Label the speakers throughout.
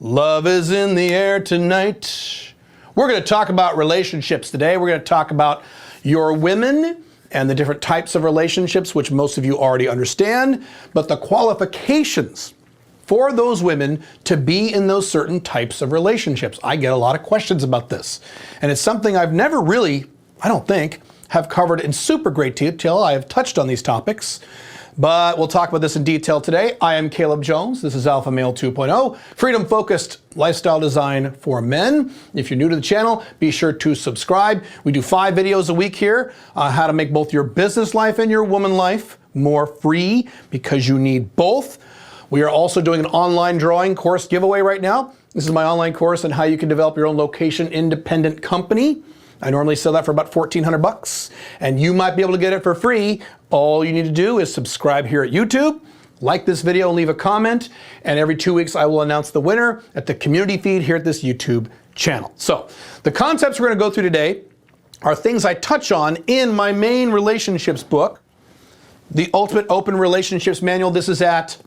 Speaker 1: Love is in the air tonight. We're going to talk about relationships today. We're going to talk about your women and the different types of relationships, which most of you already understand, but the qualifications for those women to be in those certain types of relationships. I get a lot of questions about this, and it's something I've never really, I don't think, have covered in super great detail. I have touched on these topics, but we'll talk about this in detail today. I am Caleb Jones. This is Alpha Male 2.0, freedom-focused lifestyle design for men. If you're new to the channel, be sure to subscribe. We do 5 videos a week here, how to make both your business life and your woman life more free, because you need both. We are also doing an online drawing course giveaway right now. This is my online course on how you can develop your own location-independent company. I normally sell that for about $1,400, and you might be able to get it for free. All you need to do is subscribe here at YouTube, like this video, and leave a comment, and every 2 weeks I will announce the winner at the community feed here at this YouTube channel. So the concepts we're going to go through today are things I touch on in my main relationships book, The Ultimate Open Relationships Manual. This is at,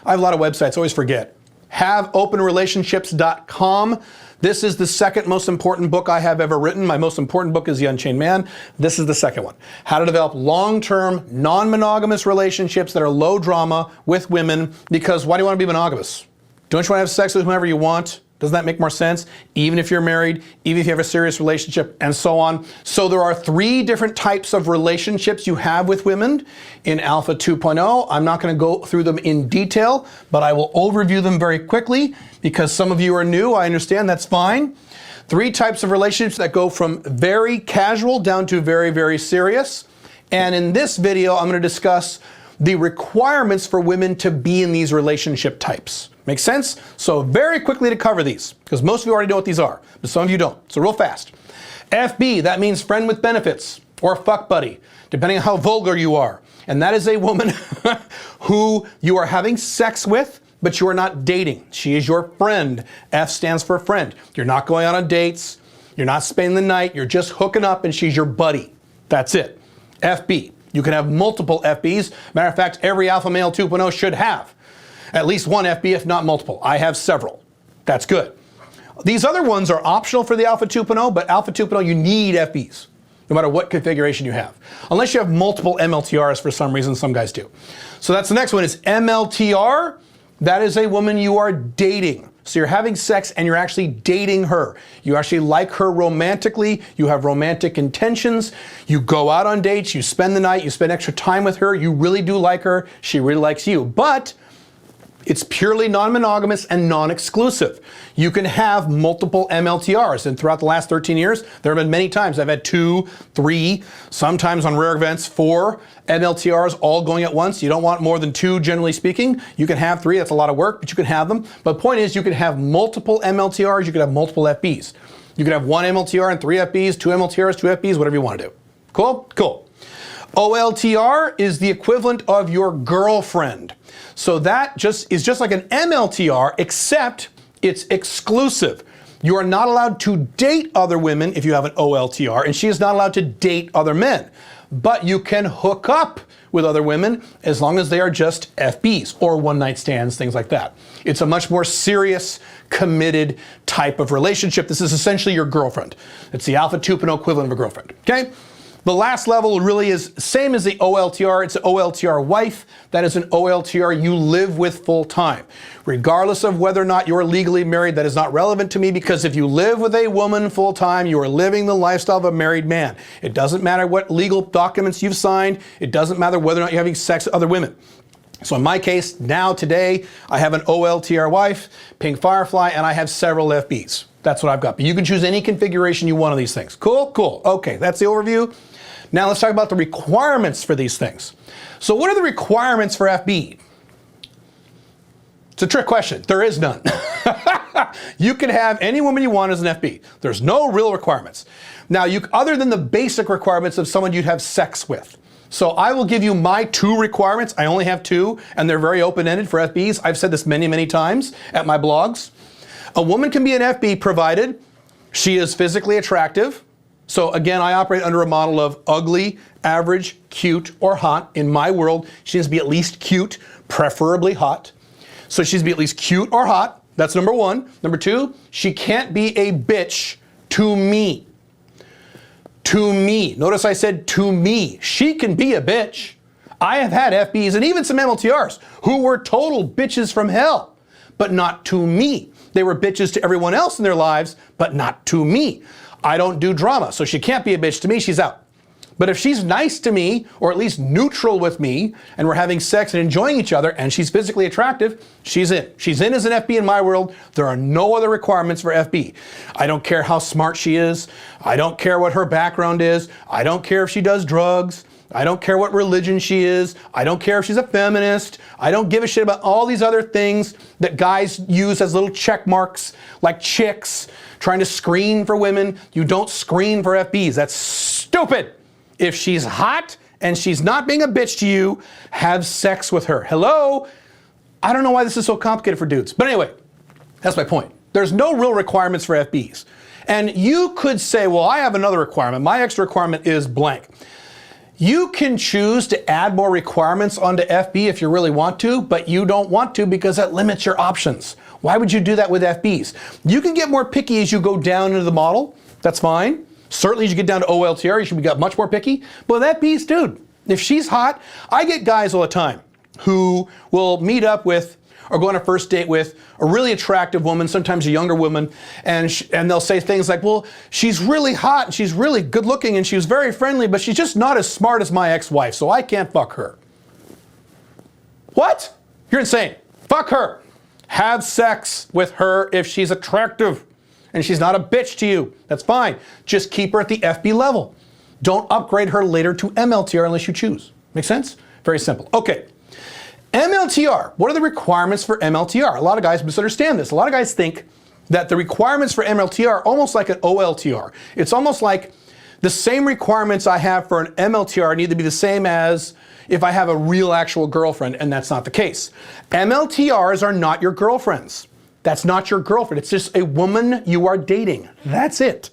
Speaker 1: I have a lot of websites, I always forget, haveopenrelationships.com. This is the second most important book I have ever written. My most important book is The Unchained Man. This is the second one. How to develop long-term, non-monogamous relationships that are low drama with women. Because why do you want to be monogamous? Don't you want to have sex with whomever you want? Doesn't that make more sense? Even if you're married, even if you have a serious relationship, and so on. So there are 3 different types of relationships you have with women in Alpha 2.0. I'm not going to go through them in detail, but I will overview them very quickly because some of you are new. I understand, that's fine. 3 types of relationships that go from very casual down to very, very serious. And in this video, I'm going to discuss the requirements for women to be in these relationship types. Make sense? So very quickly to cover these, because most of you already know what these are, but some of you don't. So real fast. FB, that means friend with benefits, or fuck buddy, depending on how vulgar you are. And that is a woman who you are having sex with, but you are not dating. She is your friend. F stands for friend. You're not going out on dates. You're not spending the night. You're just hooking up, and she's your buddy. That's it. FB. You can have multiple FBs. Matter of fact, every Alpha Male 2.0 should have at least one FB, if not multiple. I have several. That's good. These other ones are optional for the Alpha 2.0, but Alpha 2.0, you need FBs, no matter what configuration you have. Unless you have multiple MLTRs for some reason, some guys do. So that's the next one is MLTR. That is a woman you are dating. So you're having sex and you're actually dating her. You actually like her romantically. You have romantic intentions. You go out on dates. You spend the night. You spend extra time with her. You really do like her. She really likes you. But it's purely non-monogamous and non-exclusive. You can have multiple MLTRs, and throughout the last 13 years, there have been many times I've had 2, 3, sometimes on rare events, 4 MLTRs all going at once. You don't want more than 2, generally speaking. You can have 3, that's a lot of work, but you can have them. But the point is, you can have multiple MLTRs, you can have multiple FBs. You can have 1 MLTR and 3 FBs, 2 MLTRs, 2 FBs, whatever you want to do. Cool? Cool. OLTR is the equivalent of your girlfriend. So that is just like an MLTR, except it's exclusive. You are not allowed to date other women if you have an OLTR, and she is not allowed to date other men. But you can hook up with other women as long as they are just FBs or one-night stands, things like that. It's a much more serious, committed type of relationship. This is essentially your girlfriend. It's the Alpha 2.0 equivalent of a girlfriend, okay? The last level really is same as the OLTR. It's an OLTR wife. That is an OLTR you live with full time. Regardless of whether or not you're legally married, that is not relevant to me, because if you live with a woman full time, you are living the lifestyle of a married man. It doesn't matter what legal documents you've signed. It doesn't matter whether or not you're having sex with other women. So in my case, now today, I have an OLTR wife, Pink Firefly, and I have several FBs. That's what I've got. But you can choose any configuration you want of these things. Cool? Cool. Okay, that's the overview. Now let's talk about the requirements for these things. So what are the requirements for FB? It's a trick question. There is none. You can have any woman you want as an FB. There's no real requirements. Now, other than the basic requirements of someone you'd have sex with. So I will give you my 2 requirements. I only have 2, and they're very open-ended for FBs. I've said this many, many times at my blogs. A woman can be an FB provided she is physically attractive. So again, I operate under a model of ugly, average, cute, or hot. In my world, she needs to be at least cute, preferably hot. So she needs to be at least cute or hot. That's number one. Number two, she can't be a bitch to me. To me. Notice I said to me. She can be a bitch. I have had FBs and even some MLTRs who were total bitches from hell, but not to me. They were bitches to everyone else in their lives, but not to me. I don't do drama, so she can't be a bitch to me. She's out. But if she's nice to me, or at least neutral with me, and we're having sex and enjoying each other, and she's physically attractive, she's in. She's in as an FB in my world. There are no other requirements for FB. I don't care how smart she is. I don't care what her background is. I don't care if she does drugs. I don't care what religion she is. I don't care if she's a feminist. I don't give a shit about all these other things that guys use as little check marks, like chicks, trying to screen for women. You don't screen for FBs. That's stupid. If she's hot and she's not being a bitch to you, have sex with her. Hello? I don't know why this is so complicated for dudes. But anyway, that's my point. There's no real requirements for FBs. And you could say, well, I have another requirement. My extra requirement is blank. You can choose to add more requirements onto FB if you really want to, but you don't want to because that limits your options. Why would you do that with FBs? You can get more picky as you go down into the model. That's fine. Certainly as you get down to OLTR, you should be much more picky. But with FBs, dude, if she's hot, I get guys all the time who will meet up with or go on a first date with a really attractive woman, sometimes a younger woman, and they'll say things like, well, she's really hot and she's really good looking and she was very friendly, but she's just not as smart as my ex-wife, so I can't fuck her. What? You're insane. Fuck her. Have sex with her if she's attractive and she's not a bitch to you. That's fine. Just keep her at the FB level. Don't upgrade her later to MLTR unless you choose. Make sense? Very simple. Okay. MLTR. What are the requirements for MLTR? A lot of guys misunderstand this. A lot of guys think that the requirements for MLTR are almost like an OLTR. It's almost like the same requirements I have for an MLTR need to be the same as if I have a real actual girlfriend, and that's not the case. MLTRs are not your girlfriends. That's not your girlfriend. It's just a woman you are dating. That's it.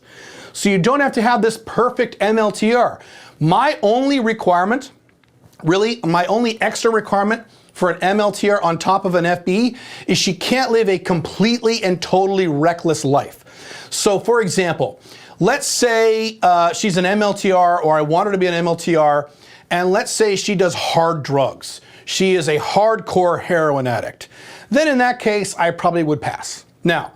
Speaker 1: So you don't have to have this perfect MLTR. My only requirement, really, my only extra requirement for an MLTR on top of an FB is she can't live a completely and totally reckless life. So for example, let's say she's an MLTR, or I want her to be an MLTR, and let's say she does hard drugs. She is a hardcore heroin addict. Then in that case, I probably would pass. Now,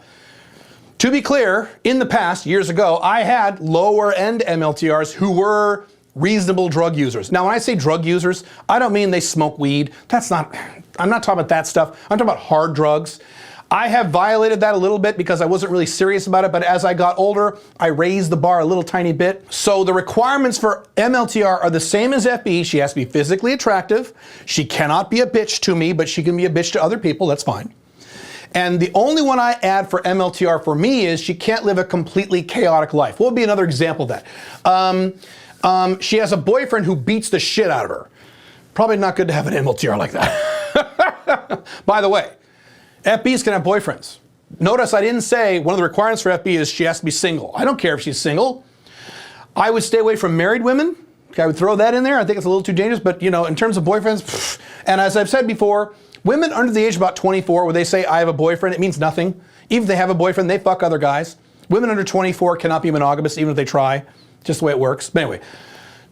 Speaker 1: to be clear, in the past, years ago, I had lower end MLTRs who were reasonable drug users. Now, when I say drug users, I don't mean they smoke weed. I'm not talking about that stuff. I'm talking about hard drugs. I have violated that a little bit because I wasn't really serious about it, but as I got older, I raised the bar a little tiny bit. So the requirements for MLTR are the same as FB. She has to be physically attractive. She cannot be a bitch to me, but she can be a bitch to other people. That's fine. And the only one I add for MLTR for me is she can't live a completely chaotic life. What would be another example of that? She has a boyfriend who beats the shit out of her. Probably not good to have an MLTR like that. By the way, FBs can have boyfriends. Notice I didn't say one of the requirements for FB is she has to be single. I don't care if she's single. I would stay away from married women. Okay, I would throw that in there. I think it's a little too dangerous, but you know, in terms of boyfriends, and as I've said before, women under the age of about 24, where they say I have a boyfriend, it means nothing. Even if they have a boyfriend, they fuck other guys. Women under 24 cannot be monogamous even if they try. Just the way it works. But anyway,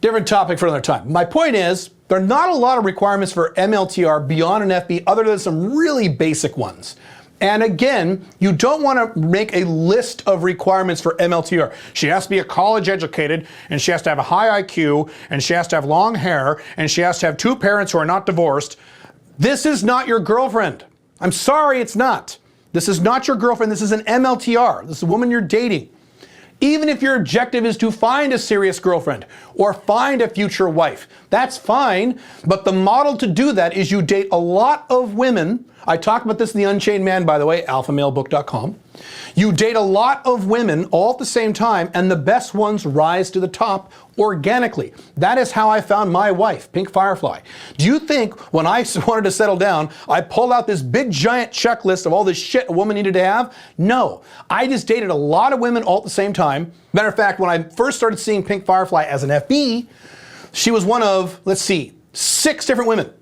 Speaker 1: different topic for another time. My point is, there are not a lot of requirements for MLTR beyond an FB other than some really basic ones. And again, you don't want to make a list of requirements for MLTR. She has to be a college educated, and she has to have a high IQ, and she has to have long hair, and she has to have 2 parents who are not divorced. This is not your girlfriend. I'm sorry, it's not. This is not your girlfriend. This is an MLTR. This is a woman you're dating. Even if your objective is to find a serious girlfriend or find a future wife, that's fine. But the model to do that is you date a lot of women. I talk about this in The Unchained Man, by the way, alphamalebook.com. You date a lot of women all at the same time, and the best ones rise to the top organically. That is how I found my wife, Pink Firefly. Do you think when I wanted to settle down, I pulled out this big giant checklist of all this shit a woman needed to have? No. I just dated a lot of women all at the same time. Matter of fact, when I first started seeing Pink Firefly as an FB, she was one of, 6 different women.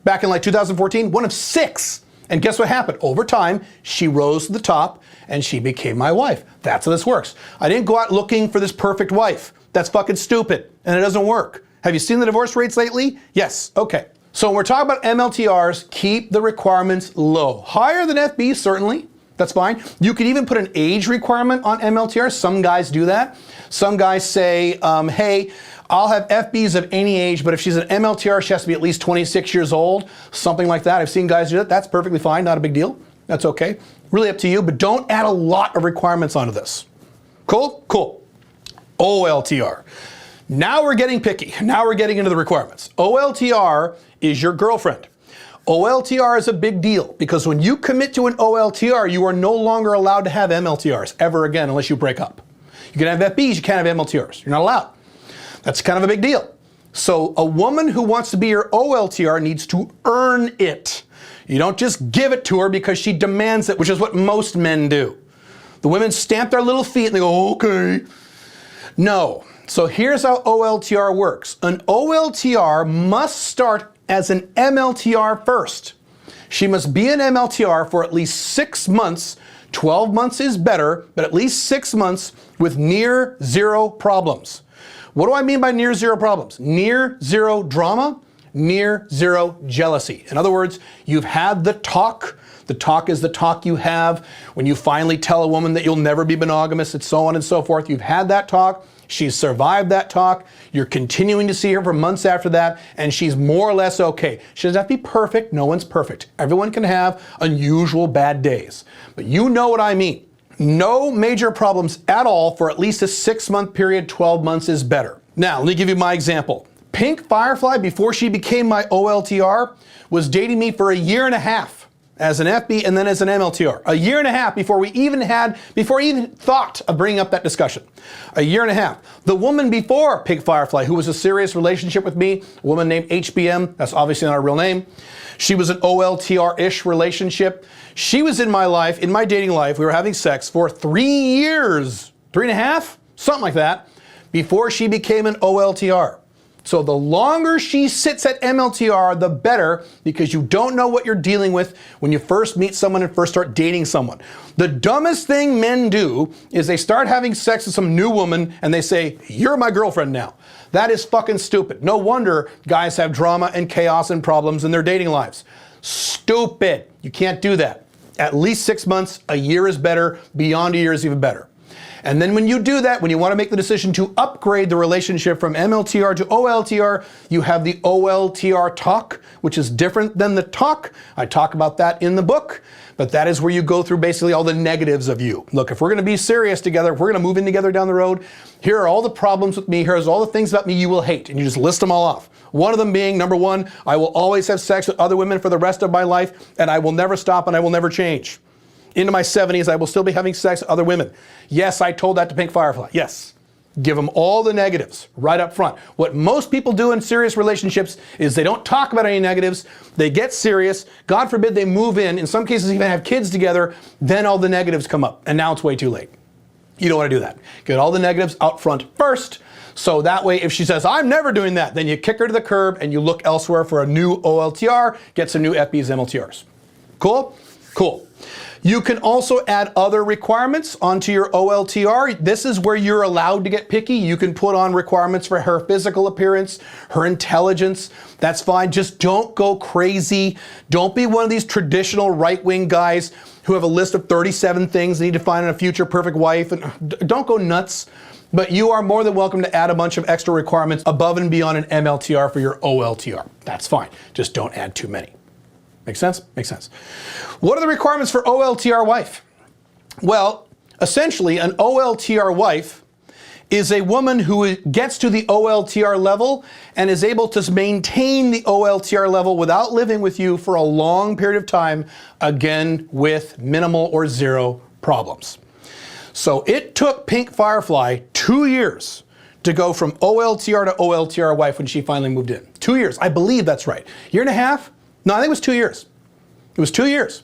Speaker 1: Back in like 2014, one of 6. And guess what happened? Over time, she rose to the top and she became my wife. That's how this works. I didn't go out looking for this perfect wife. That's fucking stupid and it doesn't work. Have you seen the divorce rates lately? Yes. Okay. So when we're talking about MLTRs, keep the requirements low. Higher than FB, certainly. That's fine. You could even put an age requirement on MLTR. Some guys do that. Some guys say, hey, I'll have FBs of any age, but if she's an MLTR, she has to be at least 26 years old, something like that. I've seen guys do that. That's perfectly fine, not a big deal. That's okay. Really up to you, but don't add a lot of requirements onto this. Cool? Cool. OLTR. Now we're getting picky. Now we're getting into the requirements. OLTR is your girlfriend. OLTR is a big deal because when you commit to an OLTR, you are no longer allowed to have MLTRs ever again unless you break up. You can have FBs, you can't have MLTRs. You're not allowed. That's kind of a big deal. So a woman who wants to be your OLTR needs to earn it. You don't just give it to her because she demands it, which is what most men do. The women stamp their little feet and they go, okay. No. So here's how OLTR works. An OLTR must start as an MLTR first. She must be an MLTR for at least 6 months. 12 months is better, but at least 6 months with near zero problems. What do I mean by near zero problems? Near zero drama, near zero jealousy. In other words, you've had the talk. The talk is the talk you have when you finally tell a woman that you'll never be monogamous and so on and so forth. You've had that talk. She's survived that talk. You're continuing to see her for months after that, and she's more or less okay. She doesn't have to be perfect. No one's perfect. Everyone can have unusual bad days. But you know what I mean. No major problems at all for at least a 6-month period. 12 months is better. Now, let me give you my example. Pink Firefly, before she became my OLTR, was dating me for a year and a half as an FB and then as an MLTR. A year and a half before we even thought of bringing up that discussion. A year and a half. The woman before Pink Firefly, who was a serious relationship with me, a woman named HBM, that's obviously not her real name. She was an OLTR-ish relationship. She was in my life, in my dating life, we were having sex for 3 years, 3.5, something like that, before she became an OLTR. So the longer she sits at MLTR, the better, because you don't know what you're dealing with when you first meet someone and first start dating someone. The dumbest thing men do is they start having sex with some new woman and they say, you're my girlfriend now. That is fucking stupid. No wonder guys have drama and chaos and problems in their dating lives. Stupid. You can't do that. At least 6 months, a year is better, beyond a year is even better. And then when you do that, when you want to make the decision to upgrade the relationship from MLTR to OLTR, you have the OLTR talk, which is different than the talk. I talk about that in the book, but that is where you go through basically all the negatives of you. Look, if we're going to be serious together, if we're going to move in together down the road, here are all the problems with me, here's all the things about me you will hate, and you just list them all off. One of them being, number one, I will always have sex with other women for the rest of my life, and I will never stop and I will never change. Into my 70s, I will still be having sex with other women. Yes, I told that to Pink Firefly. Yes. Give them all the negatives right up front. What most people do in serious relationships is they don't talk about any negatives. They get serious. God forbid they move in some cases even have kids together. Then all the negatives come up. And now it's way too late. You don't want to do that. Get all the negatives out front first. So that way, if she says, I'm never doing that, then you kick her to the curb and you look elsewhere for a new OLTR, get some new FBs, MLTRs. Cool? Cool. You can also add other requirements onto your OLTR. This is where you're allowed to get picky. You can put on requirements for her physical appearance, her intelligence. That's fine. Just don't go crazy. Don't be one of these traditional right-wing guys who have a list of 37 things they need to find in a future perfect wife. And don't go nuts. But you are more than welcome to add a bunch of extra requirements above and beyond an MLTR for your OLTR. That's fine. Just don't add too many. Make sense? Makes sense. What are the requirements for OLTR wife? Well, essentially, an OLTR wife is a woman who gets to the OLTR level and is able to maintain the OLTR level without living with you for a long period of time, again, with minimal or zero problems. So it took Pink Firefly 2 years to go from OLTR to OLTR wife when she finally moved in. 2 years. I believe that's right. Year and a half? No, I think it was 2 years. It was 2 years.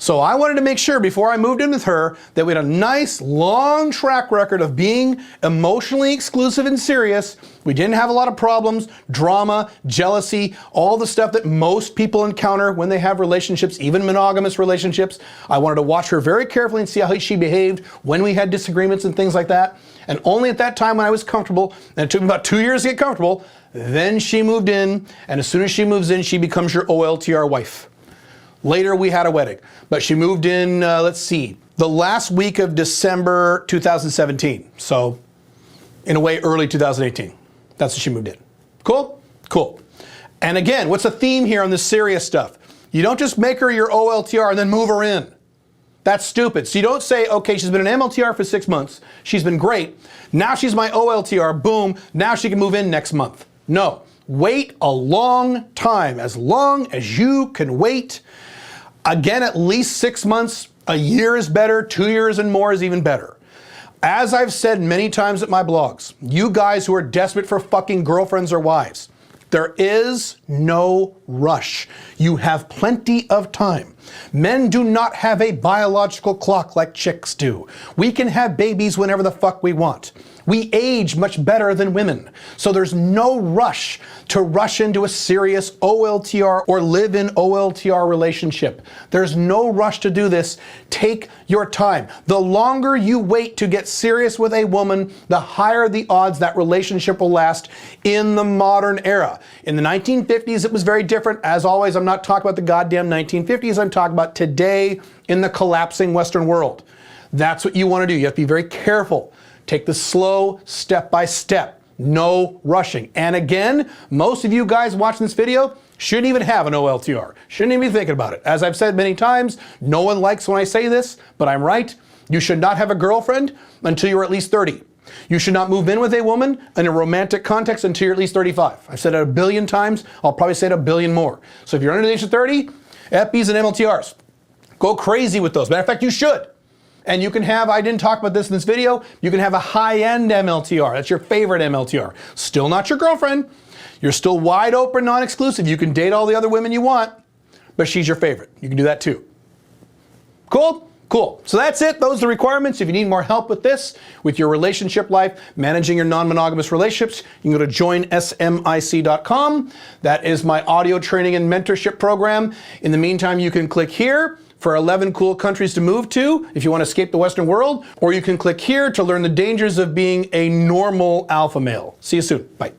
Speaker 1: So I wanted to make sure before I moved in with her that we had a nice long track record of being emotionally exclusive and serious. We didn't have a lot of problems, drama, jealousy, all the stuff that most people encounter when they have relationships, even monogamous relationships. I wanted to watch her very carefully and see how she behaved when we had disagreements and things like that. And only at that time when I was comfortable, and it took me about 2 years to get comfortable, then she moved in, and as soon as she moves in, she becomes your OLTR wife. Later, we had a wedding, but she moved in, let's see, the last week of December 2017. So, in a way, early 2018. That's when she moved in. Cool? Cool. And again, what's the theme here on this serious stuff? You don't just make her your OLTR and then move her in. That's stupid. So you don't say, okay, she's been an MLTR for 6 months. She's been great. Now she's my OLTR. Boom. Now she can move in next month. No. Wait a long time. As long as you can wait. Again, at least 6 months. A year is better. 2 years and more is even better. As I've said many times at my blogs, you guys who are desperate for fucking girlfriends or wives, there is no rush. You have plenty of time. Men do not have a biological clock like chicks do. We can have babies whenever the fuck we want. We age much better than women. So there's no rush to rush into a serious OLTR or live in OLTR relationship. There's no rush to do this. Take your time. The longer you wait to get serious with a woman, the higher the odds that relationship will last in the modern era. In the 1950s, it was very different. As always, I'm not talking about the goddamn 1950s. I'm talking about today in the collapsing Western world. That's what you want to do. You have to be very careful. Take the slow, step by step. No rushing. And again, most of you guys watching this video shouldn't even have an OLTR. Shouldn't even be thinking about it. As I've said many times, no one likes when I say this, but I'm right. You should not have a girlfriend until you're at least 30. You should not move in with a woman in a romantic context until you're at least 35. I've said it a billion times. I'll probably say it a billion more. So if you're under the age of 30, FBs and MLTRs. Go crazy with those. Matter of fact, you should. And you can have, I didn't talk about this in this video, you can have a high-end MLTR. That's your favorite MLTR. Still not your girlfriend. You're still wide open, non-exclusive. You can date all the other women you want, but she's your favorite. You can do that too. Cool? Cool. So that's it. Those are the requirements. If you need more help with this, with your relationship life, managing your non-monogamous relationships, you can go to joinsmic.com. That is my audio training and mentorship program. In the meantime, you can click here for 11 cool countries to move to if you want to escape the Western world, or you can click here to learn the dangers of being a normal alpha male. See you soon. Bye.